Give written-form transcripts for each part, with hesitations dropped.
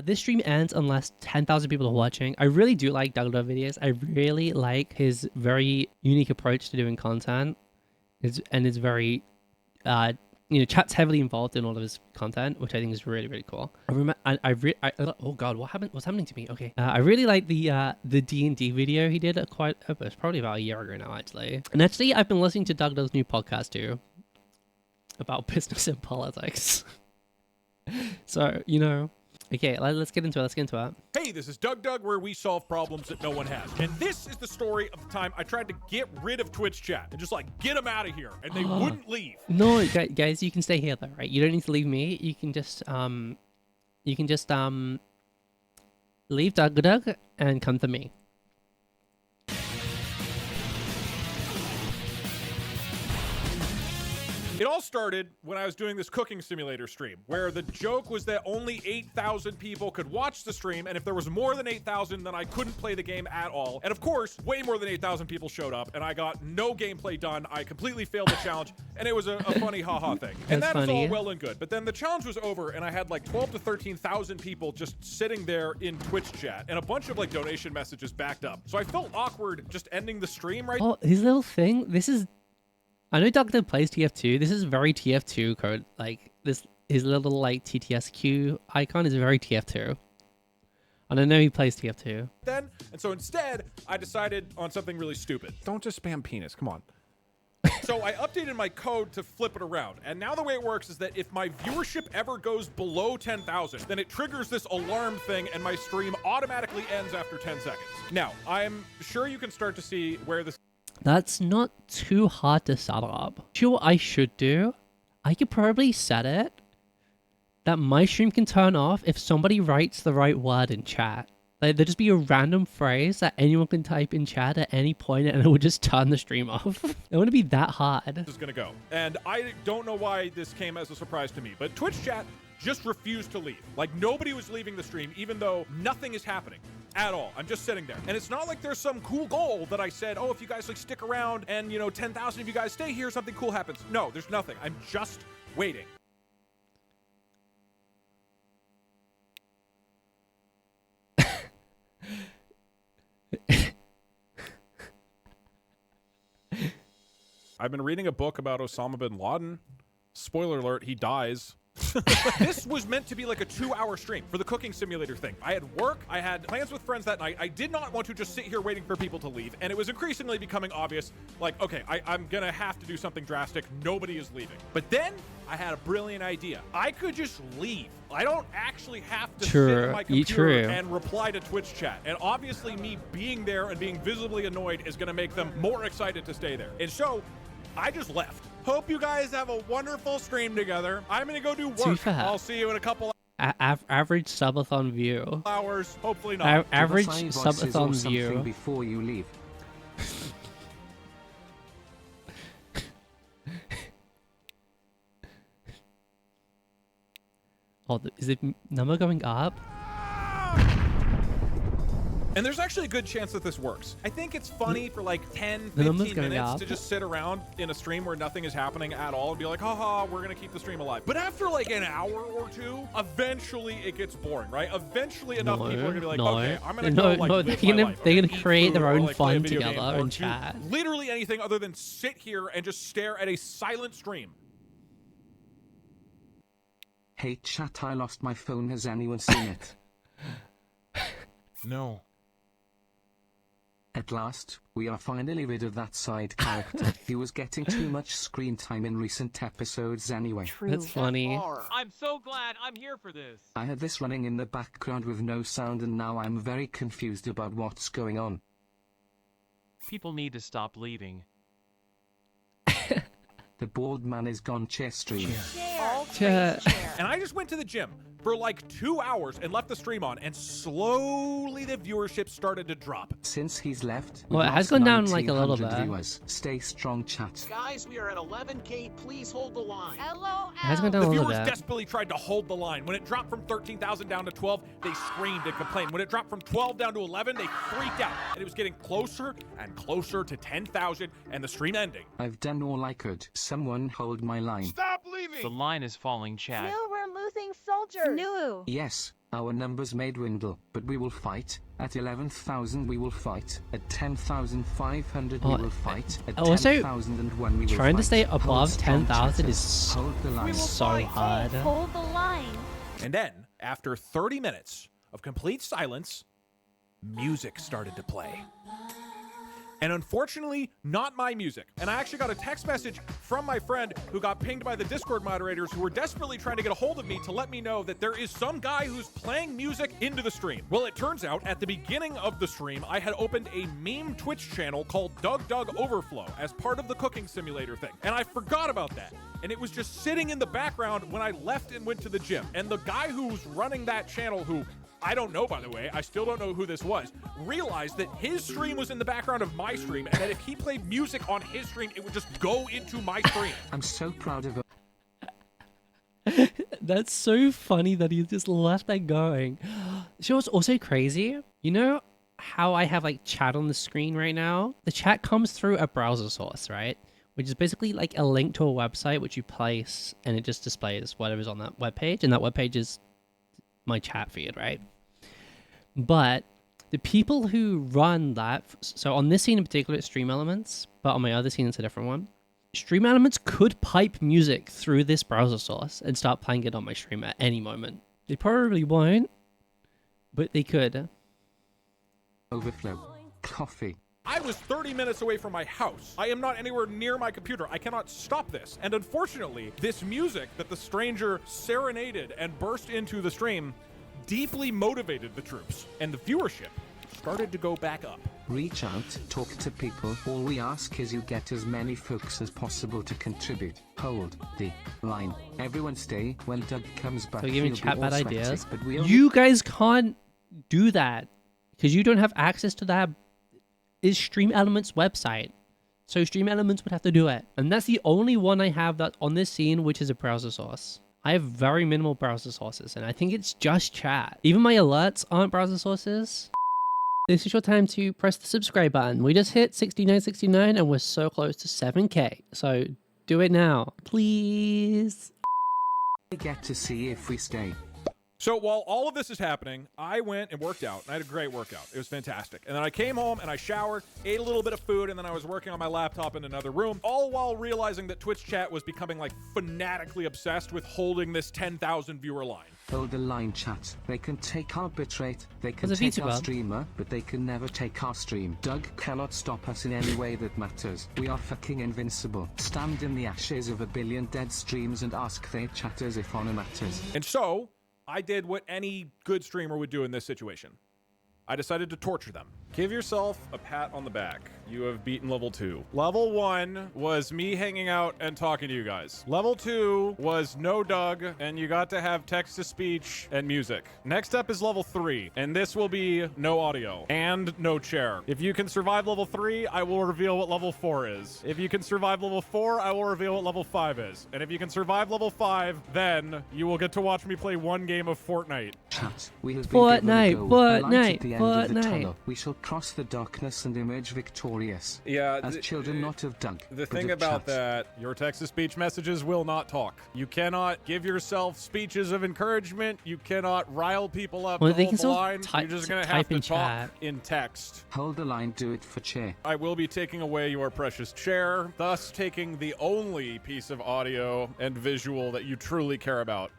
This stream ends unless 10,000 people are watching. I really do like DougDoug videos. I really like his very unique approach to doing content. It's very, chat's heavily involved in all of his content, which I think is really, really cool. I remember, oh god, what's happening to me? Okay, I really like the D&D video he did it's probably about a year ago now, actually. And actually, I've been listening to DougDoug's new podcast too, about business and politics. So, okay, let's get into it. Hey, this is DougDoug, where we solve problems that no one has. And this is the story of the time I tried to get rid of Twitch chat and just get them out of here, and they wouldn't leave. No, guys, you can stay here though, right? You don't need to leave me. You can just leave DougDoug and come to me. It all started when I was doing this cooking simulator stream, where the joke was that only 8,000 people could watch the stream, and if there was more than 8,000, then I couldn't play the game at all. And of course, way more than 8,000 people showed up, and I got no gameplay done. I completely failed the challenge, and it was a funny haha thing. And that was all well and good. But then the challenge was over, and I had 12 to 13,000 people just sitting there in Twitch chat, and a bunch of donation messages backed up. So I felt awkward just ending the stream right. Oh, his little thing. This is. I know DougDoug plays TF2. This is very TF2 code. His little TTSQ icon is very TF2. And I know he plays TF2. And so instead, I decided on something really stupid. Don't just spam penis. Come on. So I updated my code to flip it around. And now the way it works is that if my viewership ever goes below 10,000, then it triggers this alarm thing and my stream automatically ends after 10 seconds. Now, I'm sure you can start to see where this. That's not too hard to set up. Sure, what I should do? I could probably set it that my stream can turn off if somebody writes the right word in chat. There'll just be a random phrase that anyone can type in chat at any point, and it will just turn the stream off. It wouldn't be that hard. This is gonna go. And I don't know why this came as a surprise to me, but Twitch chat just refused to leave. Nobody was leaving the stream, even though nothing is happening at all. I'm just sitting there. And it's not like there's some cool goal that I said, oh, if you guys stick around and 10,000 of you guys stay here, something cool happens. No, there's nothing. I'm just waiting. I've been reading a book about Osama bin Laden. Spoiler alert, he dies. This was meant to be a 2-hour stream for the cooking simulator thing. I had work, I had plans with friends that night. I did not want to just sit here waiting for people to leave, and it was increasingly becoming obvious, okay, I'm gonna have to do something drastic. Nobody is leaving. But then I had a brilliant idea. I could just leave. I don't actually have to sit at my computer and reply to Twitch chat. And obviously me being there and being visibly annoyed is gonna make them more excited to stay there. And so I just left. Hope you guys have a wonderful stream together. I'm gonna go do work. I'll see you in a couple average subathon view. Hours, hopefully not. Average subathon view. Before you leave. Oh, is the number going up? And there's actually a good chance that this works. I think it's funny for 10, 15 minutes to just sit around in a stream where nothing is happening at all and be like, haha, we're gonna keep the stream alive. But after an hour or two, eventually it gets boring, right? Eventually enough people are gonna be like, okay, I'm gonna go live my life. They're gonna create their own fun together in chat. Literally anything other than sit here and just stare at a silent stream. Hey chat, I lost my phone. Has anyone seen it? No. At last, we are finally rid of that side character. He was getting too much screen time in recent episodes anyway. True. That's funny. I'm so glad I'm here for this. I had this running in the background with no sound, and now I'm very confused about what's going on. People need to stop leaving. The bald man is gone. Chair stream. And I just went to the gym for 2 hours and left the stream on, and slowly the viewership started to drop. Since he's left, well, it has gone down a little bit. Viewers. Stay strong, chat. Guys, we are at 11K. Please hold the line. Hello, It has gone down The a little viewers bit. desperately tried to hold the line. When it dropped from 13,000 down to 12, they screamed and complained. When it dropped from 12 down to 11, they freaked out. And it was getting closer and closer to 10,000 and the stream ending. I've done all I could. Someone hold my line. Stop leaving! The line is falling, chat. No, we're losing soldiers. No. Yes, Our numbers may dwindle, but we will fight. At 11,000 we will fight. At 10,500 we will fight. At also, 10,001 we will fight. trying to stay above Hold strong, 10,000 chatters. is Hold the line. so hard. Hold the line. And then, after 30 minutes of complete silence, music started to play. And unfortunately, not my music. And I actually got a text message from my friend who got pinged by the Discord moderators who were desperately trying to get a hold of me to let me know that there is some guy who's playing music into the stream. Well, it turns out at the beginning of the stream, I had opened a meme Twitch channel called DougDoug Overflow as part of the cooking simulator thing. And I forgot about that. And it was just sitting in the background when I left and went to the gym. And the guy who's running that channel, who I don't know, by the way, I still don't know who this was, realized that his stream was in the background of my stream, and that if he played music on his stream, it would just go into my stream. I'm so proud of That's so funny that he just left that going. You know what's also crazy? You know how I have like chat on the screen right now? The chat comes through a browser source, right? Which is basically like a link to a website which you place and it just displays whatever's on that webpage, and that webpage is my chat feed, right? But the people who run that, so on this scene in particular it's Stream Elements, but on my other scene it's a different one. Stream Elements could pipe music through this browser source and start playing it on my stream at any moment. They probably won't, but they could. overflow. Coffee. I was 30 minutes away from my house. I am not anywhere near my computer. I cannot stop this. And unfortunately, this music that the stranger serenaded and burst into the stream deeply motivated the troops, and the viewership started to go back up. Reach out, talk to people. All we ask is you get as many folks as possible to contribute. Hold the line. Everyone stay. When Doug comes back, So giving he'll be chat all bad sweaty, ideas. but we only You guys can't do that because you don't have access to that. Is Stream Elements website, so Stream Elements would have to do it, and that's the only one I have that on this scene, which is a browser source. I have very minimal browser sources, and I think it's just chat. Even my alerts aren't browser sources. This is your time to press the subscribe button. We just hit 69.69 and we're so close to 7K, so do it now, please. get to see if we stay. So while all of this is happening, I went and worked out, and I had a great workout. It was fantastic. And then I came home and I showered, ate a little bit of food, and then I was working on my laptop in another room, all while realizing that Twitch chat was becoming like fanatically obsessed with holding this 10,000 viewer line. Hold the line, chat. They can take our bitrate, they can As a take our VTuber. streamer, but they can never take our stream. Doug cannot stop us in any way that matters. We are fucking invincible. Stand in the ashes of a billion dead streams and ask their chatters if honor matters. And so I did what any good streamer would do in this situation. I decided to torture them. Give yourself a pat on the back. You have beaten level 2. Level 1 was me hanging out and talking to you guys. Level 2 was no Doug, and you got to have text-to-speech and music. Next up is level 3, and this will be no audio and no chair. If you can survive level 3, I will reveal what level 4 is. If you can survive level 4, I will reveal what level 5 is. And if you can survive level 5, then you will get to watch me play one game of Fortnite. Chat, we have been given a Fortnite, goal, a light at the end of the Fortnite. tunnel. We shall cross the darkness and emerge victorious. Yeah, As children not of Doug, The but thing of about chat. that, your text-to-speech messages will not talk. You cannot give yourself speeches of encouragement. You cannot rile people up Well, to they hold can the still line. type- You're just going to type have to in talk chat. in text. Hold the line, do it for chair. I will be taking away your precious chair, thus taking the only piece of audio and visual that you truly care about.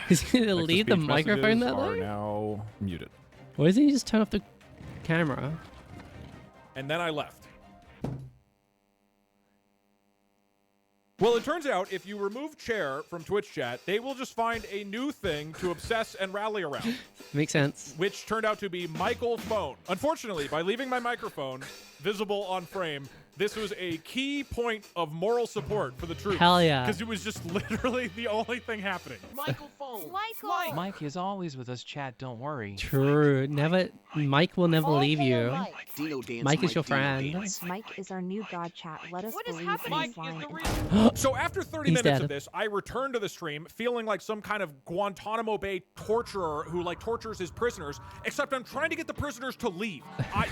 He's gonna leave the Text-to-speech microphone messages that are way? now muted. Why doesn't he just turn off the camera? And then I left. Well, it turns out if you remove chair from Twitch chat, they will just find a new thing to obsess and rally around, Makes sense. which turned out to be Michael's phone. Unfortunately, by leaving my microphone visible on frame, this was a key point of moral support for the troops. Hell yeah. Because it was just literally the only thing happening. Michael phone. Michael. Mike is always with us, chat, don't worry. True. Never. Mike will never leave you. Dino dance. Mike is your Dino friend. dance. Mike is our new god chat. Let us What is believe happening? in Mike his is line. the real. So after 30 He's minutes dead. of this, I returned to the stream feeling like some kind of Guantanamo Bay torturer who like tortures his prisoners, except I'm trying to get the prisoners to leave.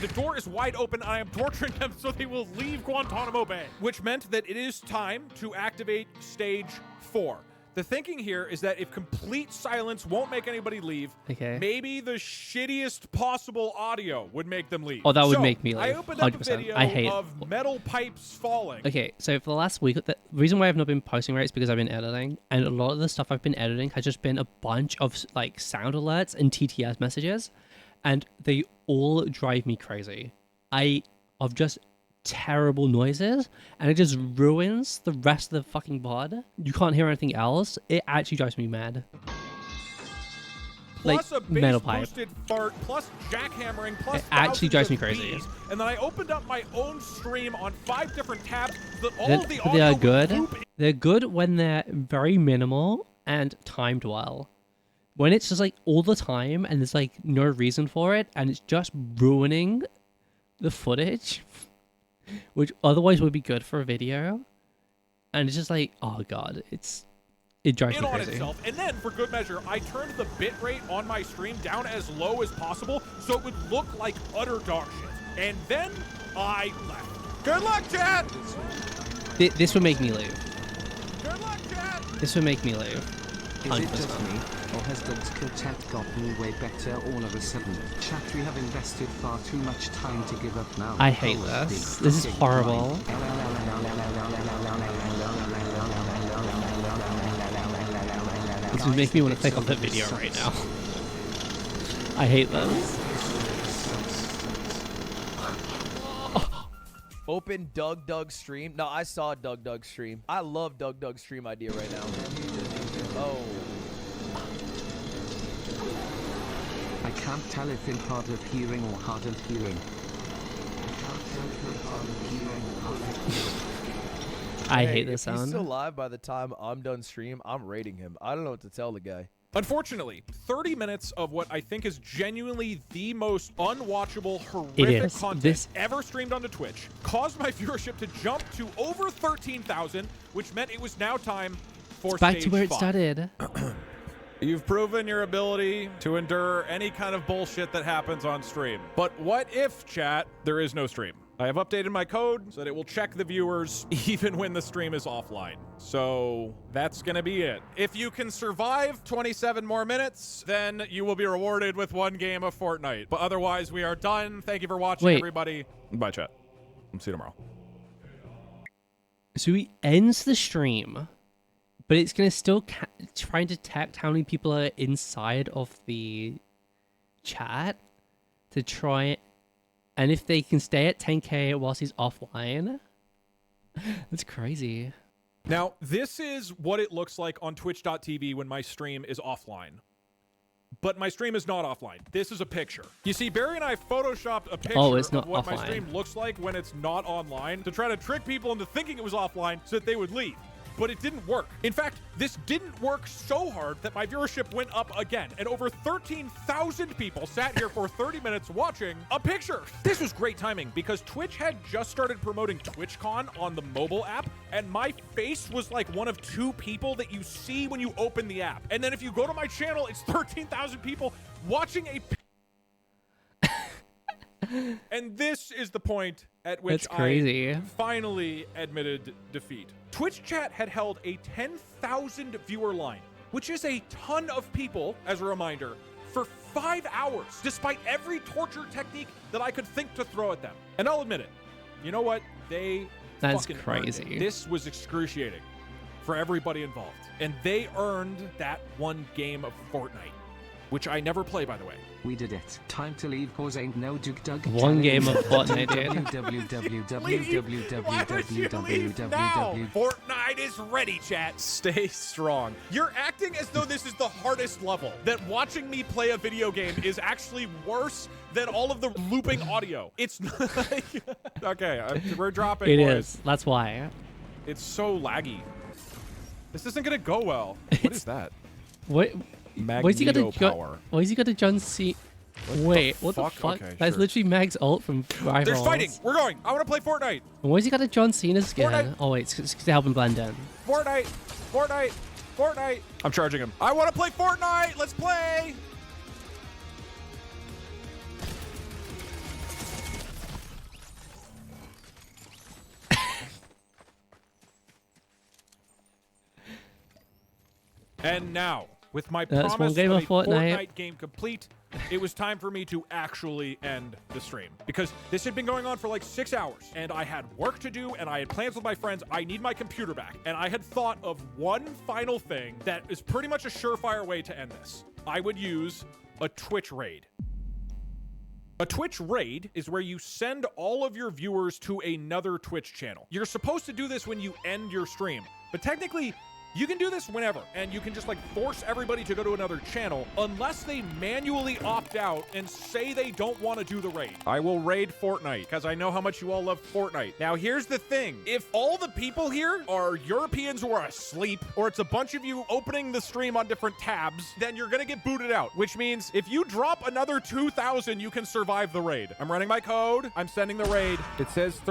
The door is wide open. I am torturing them so they will leave Guantanamo Bay, which meant that it is time to activate stage 4. The thinking here is that if complete silence won't make anybody leave, Okay. maybe the shittiest possible audio would make them leave. Oh, that would So, make me I leave. opened up a 100%. video I hate of metal pipes falling. Okay, so for the last week, the reason why I've not been posting right is because I've been editing, and a lot of the stuff I've been editing has just been a bunch of like sound alerts and TTS messages, and they all drive me crazy. Of just terrible noises, and it just ruins the rest of the fucking pod. You can't hear anything else. It actually drives me mad. Plus Like, a bass metal pipe. boosted fart, plus jackhammering, plus It actually thousands drives me of crazy. bees. And then I opened up my own stream on 5 different tabs so that all They're, of the they audio are would good. loop. They're good when they're very minimal and timed well. When it's just like all the time and there's like no reason for it and it's just ruining the footage, which otherwise would be good for a video, and it's just like, oh god, it drives in me on crazy. itself. And then, for good measure, I turned the bitrate on my stream down as low as possible so it would look like utter dog shit. And then I left. Good luck, chat! This would make me leave. Good luck, chat! This would make me leave. Is it just 100%. me, or has DougDoug chat gotten way better all of a sudden? Chat, we have invested far too much time to give up now. I hate Oh, this. big This is fucking horrible. This would make me want to click on the video right now. I hate this. Open DougDoug stream. No, I saw DougDoug stream. I love DougDoug stream idea right now. Oh. I can't tell if in hard of hearing or hard of hearing. I Hey, hate this if he's still sound. live by the time I'm done stream, I'm rating him. I don't know what to tell the guy. Unfortunately, 30 minutes of what I think is genuinely the most unwatchable, It horrific is. content This- ever streamed onto Twitch caused my viewership to jump to over 13,000, which meant it was now time for Back stage to where it 5. started. You've proven your ability to endure any kind of bullshit that happens on stream. But what if, chat, there is no stream? I have updated my code so that it will check the viewers even when the stream is offline. So that's gonna be it. If you can survive 27 more minutes, then you will be rewarded with 1 game of Fortnite. But otherwise, we are done. Thank you for watching, Wait. everybody. Bye, chat. See you tomorrow. So he ends the stream, but it's gonna still try and detect how many people are inside of the chat to try, and if they can stay at 10k whilst he's offline. That's crazy. Now, this is what it looks like on twitch.tv when my stream is offline. But my stream is not offline. This is a picture. You see, Barry and I photoshopped a picture it's not of what my offline. stream looks like when it's not online to try to trick people into thinking it was offline so that they would leave. But it didn't work. In fact, this didn't work so hard that my viewership went up again, and over 13,000 people sat here for 30 minutes watching a picture. This was great timing because Twitch had just started promoting TwitchCon on the mobile app, and my face was like one of 2 people that you see when you open the app. And then if you go to my channel, it's 13,000 people watching a and this is the point at which That's crazy. I finally admitted defeat. Twitch chat had held a 10,000 viewer line, which is a ton of people, as a reminder, for 5 hours, despite every torture technique that I could think to throw at them. And I'll admit it, you know what? They That's fucking earned it. crazy. This was excruciating for everybody involved. And they earned that 1 game of Fortnite, which I never play, by the way. We did it. Time to leave cause ain't no DougDoug. One game of Fortnite, dude. Why would you leave now? Fortnite is ready, chat. Stay strong. You're acting as though this is the hardest level, that watching me play a video game is actually worse than all of the looping audio. It's not like... Okay, we're dropping, It boys. is. That's why. It's so laggy. This isn't gonna go well. What is that? What? Why's he got a Power. Why's he got a John C? Wait, what the fuck? fuck? Okay, That's sure. literally Mag's ult from Rivals. There's fighting. We're going. I want to play Fortnite. And why's he got a John Cena skin? Fortnite. Oh wait, it's to help him blend in. Fortnite. Fortnite. Fortnite. I'm charging him. I want to play Fortnite. Let's play. And now, with my That's promise one game of of a Fortnite. Fortnite game complete, it was time for me to actually end the stream. Because this had been going on for like 6 hours, and I had work to do, and I had plans with my friends. I need my computer back. And I had thought of one final thing that is pretty much a surefire way to end this. I would use a Twitch raid. A Twitch raid is where you send all of your viewers to another Twitch channel. You're supposed to do this when you end your stream, but technically, you can do this whenever, and you can just like force everybody to go to another channel unless they manually opt out and say they don't want to do the raid. I will raid Fortnite because I know how much you all love Fortnite. Now, here's the thing. If all the people here are Europeans who are asleep, or it's a bunch of you opening the stream on different tabs, then you're going to get booted out, which means if you drop another 2,000, you can survive the raid. I'm running my code. I'm sending the raid. It says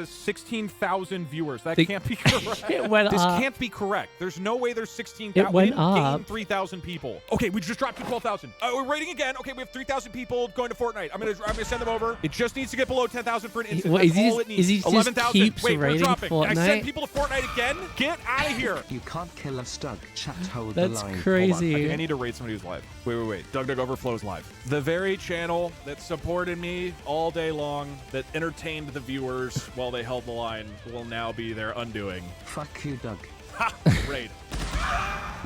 16,000 viewers. That can't be correct. It went This up. can't be correct. There's no way there's 16,000. It went We didn't gain up. 3,000 people. Okay, we just dropped to 12,000. We're rating again. Okay, we have 3,000 people going to Fortnite. I'm gonna send them over. It just needs to get below 10,000 for an instant. What, That's is he all just- it needs. is he just 11,000. keeps Wait, we're rating dropping. I Fortnite? send people to Fortnite again. Get out of here. You can't kill us, Doug. Chat, hold That's the line. crazy. Hold on. I need to raid somebody who's live. Wait. DougDoug Overflow's live. The very channel that supported me all day long, that entertained the viewers while they held the line, will now be their undoing. Fuck you, Doug. Ha! Raid.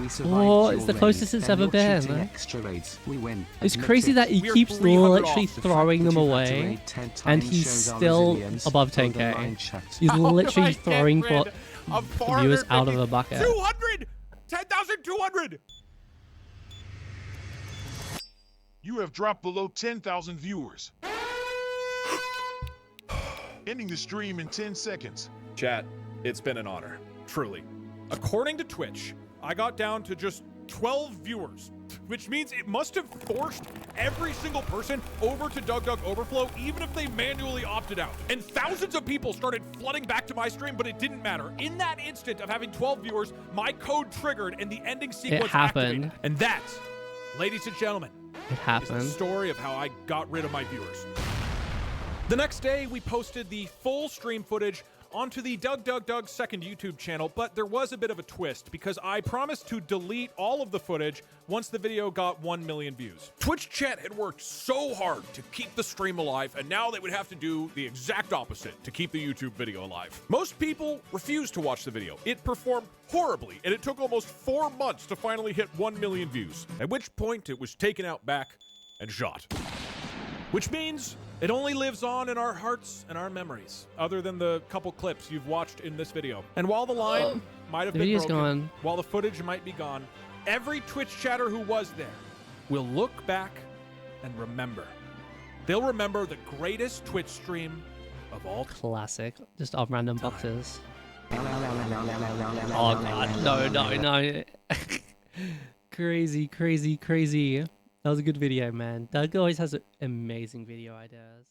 We survived Oh, your it's the raid, closest it's then ever you're been. shooting extra raids. We win. It's Admit crazy it. that he We are keeps 300 literally off. The throwing fact them that you had to away, raid 10 and times he's shows our still resilience. above Hold the 10K. line, chat. He's literally I throwing get rid of viewers out of a bucket. 200! 10,200! You have dropped below 10,000 viewers. Ending the stream in 10 seconds. Chat, it's been an honor. Truly. According to Twitch, I got down to just 12 viewers, which means it must have forced every single person over to DougDoug Overflow, even if they manually opted out. And thousands of people started flooding back to my stream, but it didn't matter. In that instant of having 12 viewers, my code triggered and the ending sequence happened. activated. And that, ladies and gentlemen, It is the happened. story of how I got rid of my viewers. The next day, we posted the full stream footage onto the DougDoug second YouTube channel, but there was a bit of a twist because I promised to delete all of the footage once the video got 1 million views. Twitch chat had worked so hard to keep the stream alive, and now they would have to do the exact opposite to keep the YouTube video alive. Most people refused to watch the video. It performed horribly, and it took almost 4 months to finally hit 1 million views, at which point it was taken out back and shot. Which means it only lives on in our hearts and our memories, other than the couple clips you've watched in this video. And while the line might have The been video's broken, gone. while the footage might be gone, every Twitch chatter who was there will look back and remember. They'll remember the greatest Twitch stream of all time. Classic. Just off random boxes. Oh god, no. Crazy. That was a good video, man. Doug always has amazing video ideas.